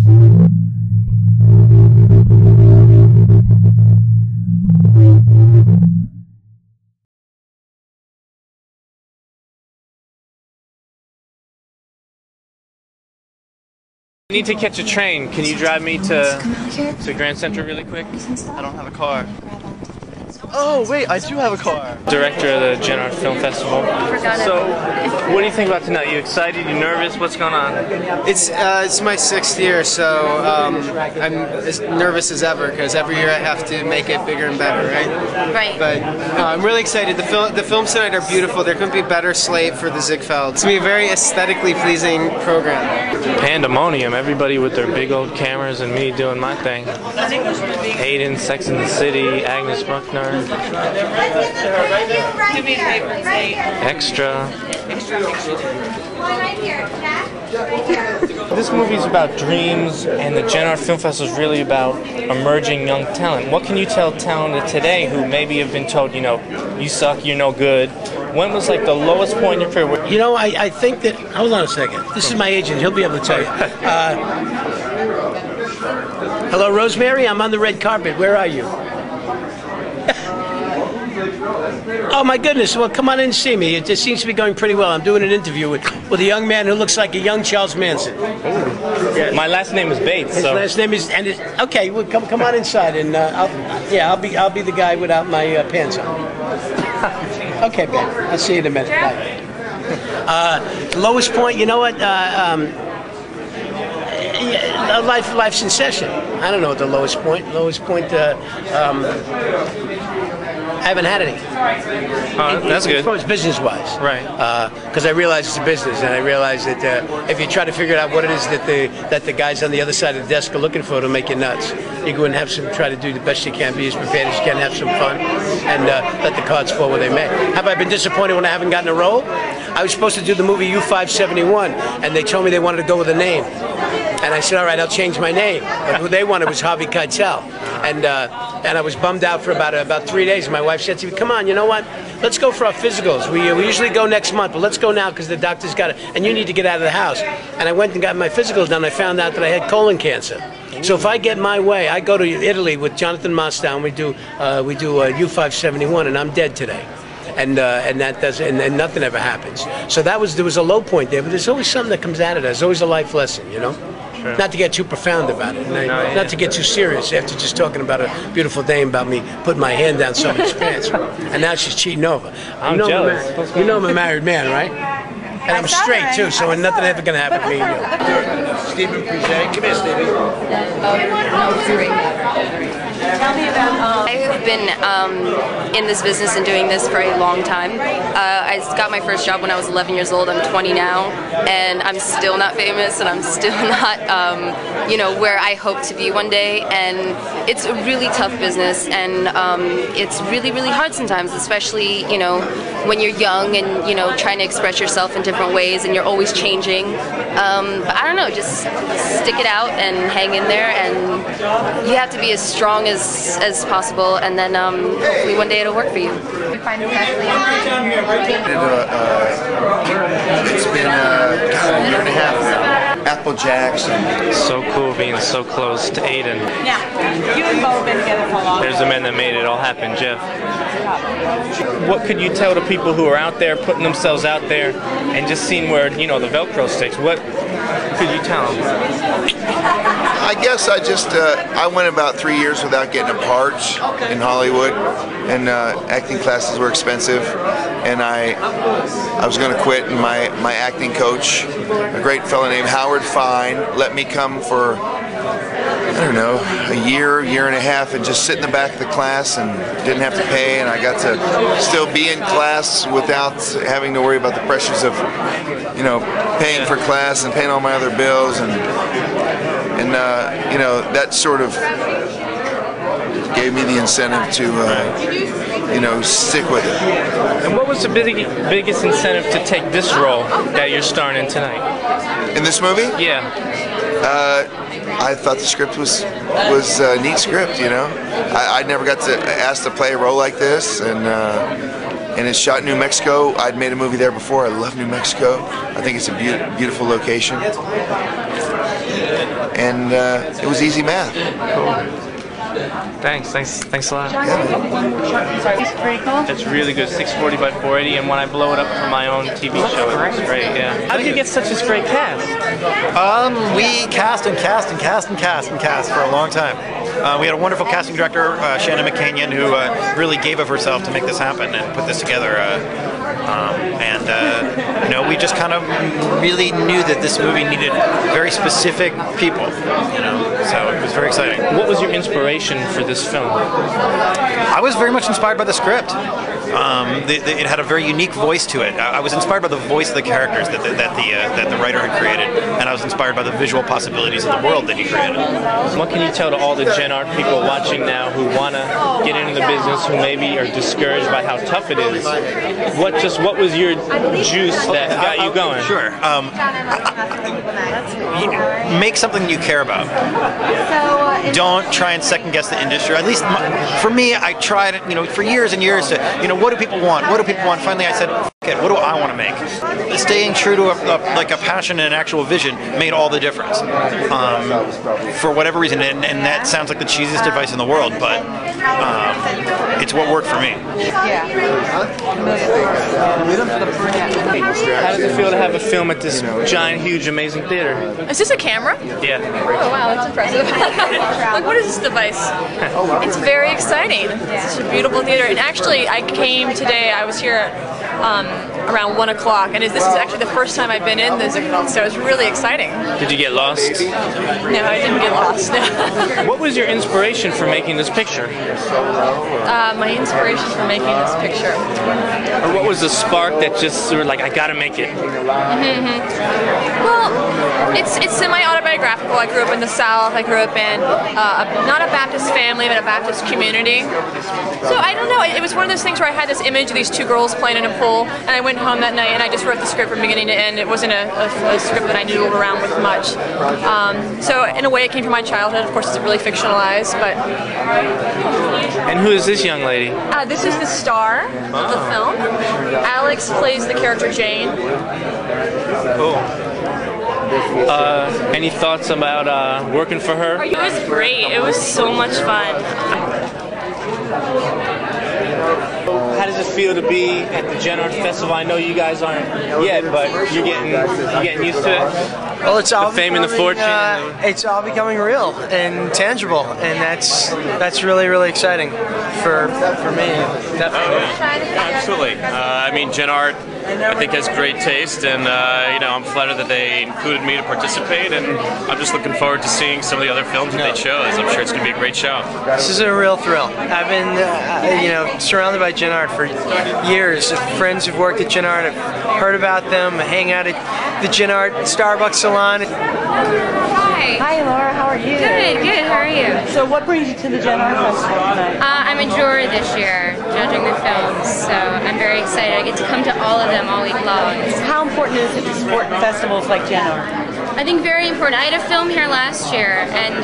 I need to catch a train. Can you drive me to Grand Central really quick? I don't have a car. Oh wait, I do have a car. Director of the Gen Art Film Festival. So, what do you think about tonight? You excited? You nervous? What's going on? It's my 6th year, so I'm as nervous as ever because every year I have to make it bigger and better, right? Right. But I'm really excited. The films tonight are beautiful. There couldn't be a better slate for the Ziegfeld. It's gonna be a very aesthetically pleasing program. Pandemonium. Everybody with their big old cameras and me doing my thing. Hayden, Sex and the City, Agnes Buckner. Extra. This movie is about dreams, and the Gen Art Film Festival is really about emerging young talent. What can you tell talent today who maybe have been told, you know, you suck, you're no good? When was like the lowest point in your career? You know, I think that, hold on a second. This is my agent, he'll be able to tell you. Hello, Rosemary, I'm on the red carpet. Where are you? Oh my goodness, well come on in and see me. It seems to be going pretty well. I'm doing an interview with a young man who looks like a young Charles Manson. Yes. My last name is Bates. His last name is, okay, well come on inside and I'll be the guy without my pants on. Okay, Ben, I'll see you in a minute. Bye. Lowest point, you know what? Life's in session. I don't know what the lowest point. Lowest point, I haven't had any. That's good. As far as business-wise, right? Because I realize it's a business, and I realize that if you try to figure out what it is that the guys on the other side of the desk are looking for, it'll make you nuts. You go and have try to do the best you can, be as prepared as you can, have some fun, and let the cards fall where they may. Have I been disappointed when I haven't gotten a role? I was supposed to do the movie U-571, and they told me they wanted to go with a name. And I said, all right, I'll change my name. But who they wanted was Harvey Keitel. And I was bummed out for about 3 days. My wife said to me, come on, you know what? Let's go for our physicals. We usually go next month, but let's go now because the doctor's got it. And you need to get out of the house. And I went and got my physicals done. I found out that I had colon cancer. So if I get my way, I go to Italy with Jonathan Mostow, and we do U-571, and I'm dead today. And that does, and nothing ever happens. So there was a low point there, but there's always something that comes out of that. There's always a life lesson, you know. Sure. Not to get too profound about it, not to get too serious after just talking about a beautiful dame about me putting my hand down somebody's pants, and now she's cheating over. I'm jealous. You know I'm a married man, right? And I'm straight too, so nothing ever gonna happen to me and you. Stephen Puzet, come here, Stevie. Tell me about. I have been in this business and doing this for a long time. I got my first job when I was 11 years old. I'm 20 now, and I'm still not famous, and I'm still not, where I hope to be one day. And it's a really tough business, and it's really, really hard sometimes, especially when you're young and trying to express yourself in different ways, and you're always changing. But I don't know, just stick it out and hang in there, and you have to be as strong as possible, and then hopefully one day it'll work for you. We find it It's been a year and a half now. Apple Jacks. So cool being so close to Aiden. Yeah, you and Bo have been together for a long time. There's the man that made it all happen, Jeff. What could you tell the people who are out there putting themselves out there and just seeing where the Velcro sticks? What could you tell them? I guess I went about 3 years without getting a part in Hollywood, and acting classes were expensive, and I was going to quit, and my acting coach, a great fellow named Howard Fine, let me come for, I don't know, a year and a half, and just sit in the back of the class and didn't have to pay, and I got to still be in class without having to worry about the pressures of, paying for class and paying all my other bills, and that sort of gave me the incentive to, stick with it. And what was the biggest incentive to take this role that you're starring in tonight? In this movie? Yeah. I thought the script was a neat script, I never got to asked to play a role like this, and and it's shot in New Mexico. I'd made a movie there before. I love New Mexico. I think it's a beautiful location, and it was easy math. Thanks a lot. It's pretty cool. It's really good, 640 by 480, and when I blow it up for my own TV show, it looks great, yeah. How did you get such a great cast? We cast for a long time. We had a wonderful casting director, Shannon McCanyon, who really gave of herself to make this happen and put this together. You know, we just kind of really knew that this movie needed very specific people, you know, so it was very exciting. What was your inspiration for this film? I was very much inspired by the script. It had a very unique voice to it. I was inspired by the voice of the characters that the writer had created, and I was inspired by the visual possibilities of the world that he created. What can you tell to all the Gen Art people watching now who want to get into the business, who maybe are discouraged by how tough it is? What was your juice that got you going? Sure. Make something you care about. Don't try and second guess the industry. At least for me, I tried it, you know, for years and years to, you know, what do people want? What do people want? Finally, I said, F it, what do I want to make? Staying true to like a passion and an actual vision made all the difference. For whatever reason, and that sounds like the cheesiest advice in the world, but it's what worked for me. How does it feel to have a film at this giant, huge, amazing theater? Is this a camera? Yeah. Oh wow, that's impressive. Like, what is this device? It's very exciting. It's such a beautiful theater. And actually, I came today, I was here at around 1 o'clock, and this is actually the first time I've been in the Ziegfeld, so it's really exciting. Did you get lost? No, I didn't get lost. What was your inspiration for making this picture? My inspiration for making this picture. Or what was the spark that just sort of like, I gotta make it? Well, it's semi-autobiographical. I grew up in the South. I grew up in not a Baptist family, but a Baptist community. So I don't know. It was one of those things where I had this image of these two girls playing in a pool, and I went home that night and I just wrote the script from beginning to end. It wasn't a script that I noodled around with much. So in a way, it came from my childhood. Of course, it's really fictionalized, but. And who is this young lady? This is the star of the film. Alex plays the character Jane. Cool. Any thoughts about working for her? It was great. It was so much fun. How does it feel to be at the Gen Art Festival? I know you guys aren't yet, but you're getting used to it. Well, it's all the fame and the fortune. It's all becoming real and tangible, and that's really exciting for me. Definitely. Absolutely. I mean, Gen Art, I think, has great taste, and you know, I'm flattered that they included me to participate, and I'm just looking forward to seeing some of the other films that they chose. I'm sure it's going to be a great show. This is a real thrill. I've been, you know, surrounded by Gen Art for years. Friends who've worked at Gen Art, I've heard about them, hang out at the Gen Art Starbucks salon. Hi. Hi, Laura. How are you? Good. How are you? So, what brings you to the Gen Art Festival tonight? I'm a juror this year, judging the films, so I'm very excited. I get to come to all of them all week long. How important is it to support festivals like Gen Art? I think very important. I had a film here last year and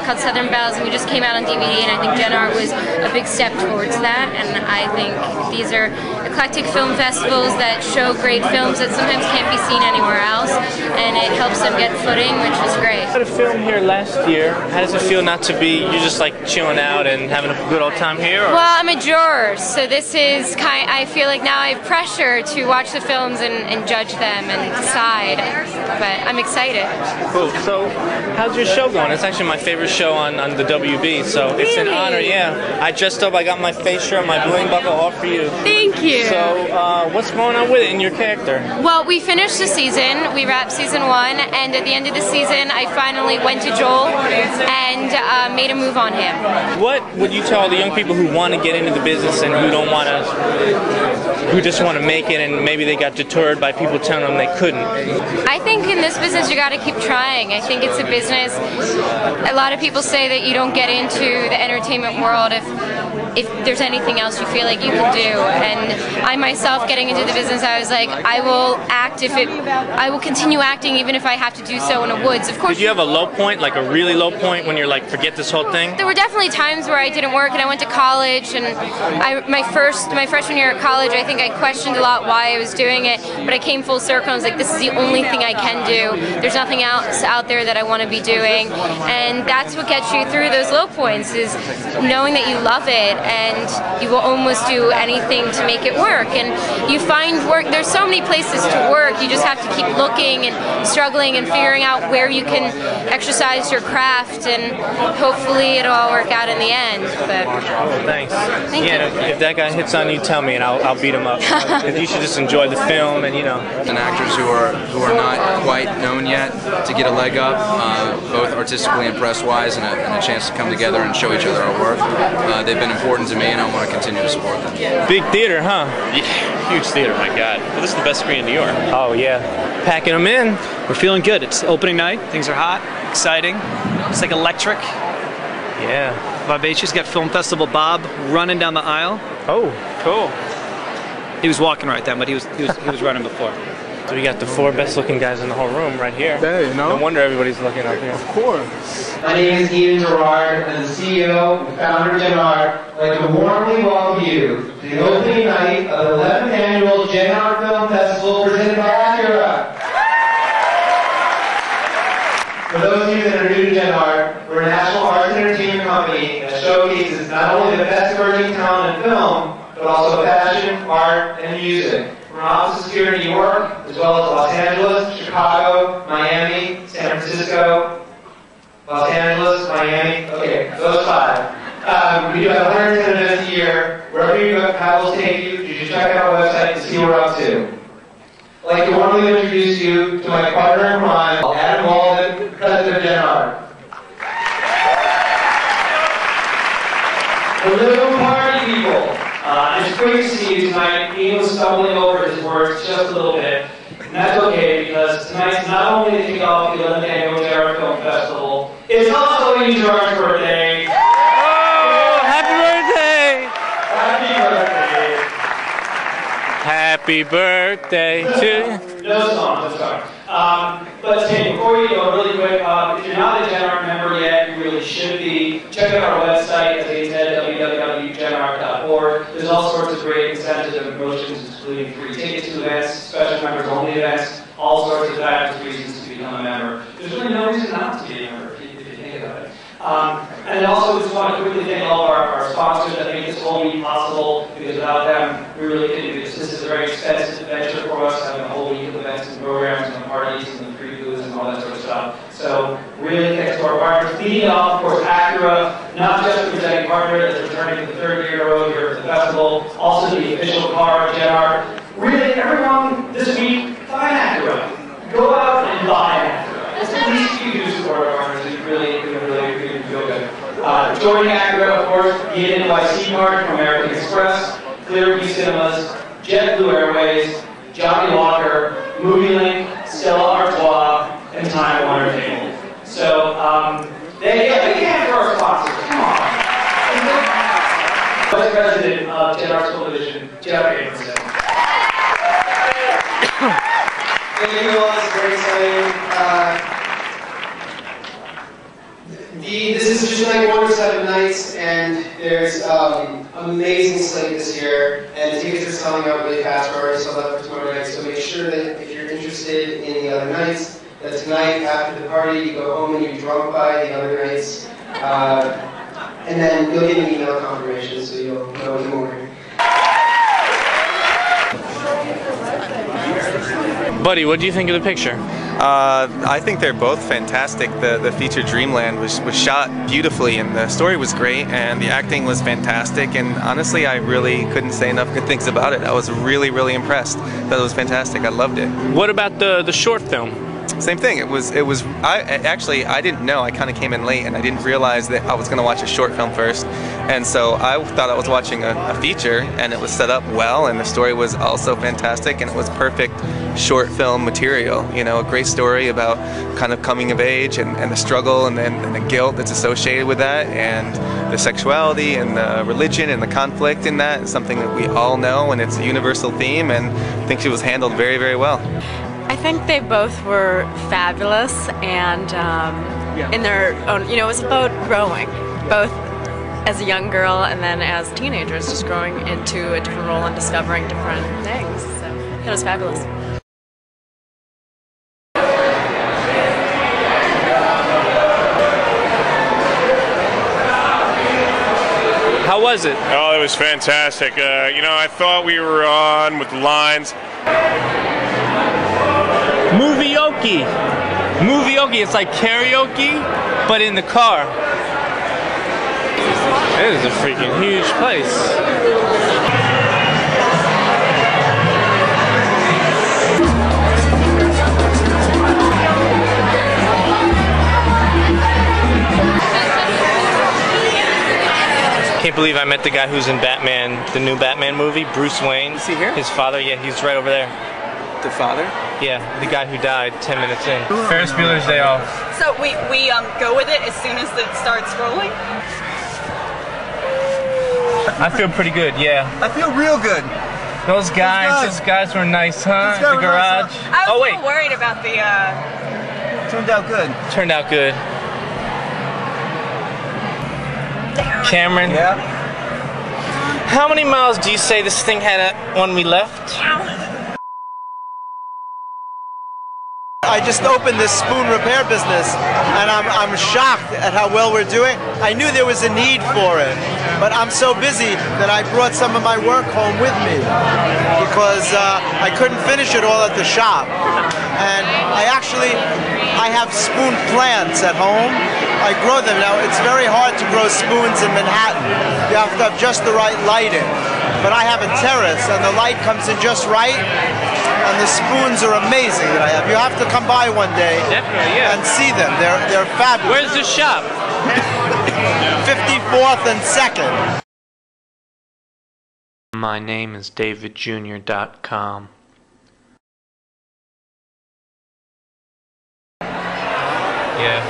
called Southern Bells, and we just came out on DVD, and I think Gen Art was a big step towards that, and I think these are eclectic film festivals that show great films that sometimes can't be seen anywhere else, and it helps them get footing, which is great. I had a film here last year. How does it feel not to be, you're just like chilling out and having a good old time here? Or? Well, I'm a juror, so this is I feel like now I have pressure to watch the films and judge them and decide, but I'm excited. Cool. So, how's your show going? It's actually my favorite show on the WB, so it's an honor, yeah. I dressed up, I got my face shirt, my bling buckle all for you. Thank you. So, what's going on with it in your character? Well, we finished the season, we wrapped season 1, and at the end of the season, I finally went to Joel and made a move on him. What would you tell the young people who want to get into the business and who don't want to, who just want to make it and maybe they got deterred by people telling them they couldn't? I think in this business you gotta keep trying. I think it's a business. A lot of people say that you don't get into the entertainment world if there's anything else you feel like you can do. And I myself, getting into the business, I was like, I will act I will continue acting even if I have to do so in the woods. Of course. Did you have a low point, like a really low point, when you're like, forget this whole thing? There were definitely times where I didn't work, and I went to college, and my freshman year at college, I think I questioned a lot why I was doing it, but I came full circle and was like, this is the only thing I can do. There's nothing else out there that I want to be doing, and that's what gets you through those low points, is knowing that you love it, and you will almost do anything to make it work. And you find work, there's so many places to work, you just have to keep looking and struggling and figuring out where you can exercise your craft, and hopefully it'll all work out in the end. But thanks. Thank you. If that guy hits on you, tell me, and I'll beat him up. Because you should just enjoy the film, and And actors who are not quite known yet, to get a leg up, both artistically and press-wise, and a chance to come together and show each other our work. They've been important to me, and I want to continue to support them. Big theater, huh? Yeah, huge theater, my God. Well, this is the best screen in New York. Oh yeah, packing them in. We're feeling good. It's opening night. Things are hot, exciting. It's like electric. Yeah. Vivacious. Got Film Festival Bob running down the aisle. Oh, cool. He was walking right then, but he was running before. So we got the 4 best-looking guys in the whole room right here. There, you know. No wonder everybody's looking up here. Of course. My name is Ian Gerard, and the CEO and founder of Genart. I'd like to warmly welcome you to the opening night of the 11th annual Genart Film Festival presented by Acura. For those of you that are new to Genart, we're a national arts and entertainment company that showcases not only the best emerging talent in film, but also fashion, art, and music. We're offices here in New York, as well as Los Angeles, Chicago, Miami, San Francisco, Los Angeles, Miami, okay, those 5. We do have 110 events a year. Wherever you go, Pat will take you. You should check out our website to see what we're up to. I'd like to warmly introduce you to my partner in crime, Adam Walden, president of Genart. Hello, party people. It's great to see you tonight. Ian was stumbling over his words just a little bit. And that's okay, because tonight's not only the kickoff of the 11th annual Genart Film Festival, it's also Ian Gerard's birthday. Oh, happy birthday! Happy birthday! Happy birthday to you. No songs, I'm sorry. But Tim, before you go, really quick, if you're not a Genart member yet, you really should be. Check out our website, as I said, www.genart.org. There's all sorts of great incentives and promotions, including free tickets to events, special members only events, all sorts of fabulous reasons to become a member. There's really no reason not to be a member if you think about it. And also, we just want to quickly thank all of our sponsors that make this whole week possible, because without them, we really couldn't do this. This is a very expensive venture for us, having a whole week of events and programs and parties and free foods and all that sort of stuff. So, really thanks to our partners. Leading off, of course, Acura, not just the presenting partner that's returning for the 3rd year in a row here at the festival, also the official car of Genart. Really, everyone this week, buy an Acura. Go out and buy an Acura. Please, you do support our partners. We really feel good. Joining Acura, of course, the NYC card from American Express, Clearview Cinemas, JetBlue Airways, Johnny Walker, MovieLink, Stella Artois, and Time Warner Cable. So, they can't for our sponsors. Come on. Vice President of Genart's Television, Jeff Abramson. Thank you all. It's very exciting. This is just night 1 of 7 nights, and there's amazing slate this year, and the tickets are selling out really fast. We're already sold out for tomorrow night, so make sure that if you're interested in the other nights, that tonight after the party you go home and you're drunk by the other nights, and then you'll get an email confirmation, so you'll know in the morning. Buddy, what do you think of the picture? I think they're both fantastic. The feature Dreamland was shot beautifully, and the story was great, and the acting was fantastic, and honestly I really couldn't say enough good things about it. I was really impressed. That was fantastic. I loved it. What about the short film? Same thing. I didn't know. I kind of came in late, and I didn't realize that I was going to watch a short film first, and so I thought I was watching a feature, and it was set up well, and the story was also fantastic, and it was perfect short film material. You know, a great story about kind of coming of age and the struggle and the guilt that's associated with that, and the sexuality and the religion and the conflict in that is something that we all know, and it's a universal theme, and I think she was handled very, very well. I think they both were fabulous, and in their own, you know, it was about growing, both as a young girl and then as teenagers, just growing into a different role and discovering different things. So it was fabulous. How was it? Oh, it was fantastic. You know, I thought we were on with the lines. Movie-oki. Movie-oki, it's like karaoke, but in the car. It is a freaking huge place. Can't believe I met the guy who's in Batman, the new Batman movie, Bruce Wayne. Is he here? His father, yeah, he's right over there. The father? Yeah, the guy who died 10 minutes in. Ferris Bueller's Day Off. So we go with it as soon as it starts rolling? I feel pretty good, yeah. I feel real good. Those guys were nice, huh? The garage. Nice, huh? I was a little worried about the... Turned out good. Turned out good. Cameron? Yeah? How many miles do you say this thing had when we left? I just opened this spoon repair business, and I'm shocked at how well we're doing. I knew there was a need for it, but I'm so busy that I brought some of my work home with me because I couldn't finish it all at the shop. And I have spoon plants at home. I grow them. Now, it's very hard to grow spoons in Manhattan. You have to have just the right lighting. But I have a terrace, and the light comes in just right, and the spoons are amazing that I have. You have to come by one day and see them. They're fabulous. Where's the shop? 54th and 2nd. My name is davidjr.com. Yeah.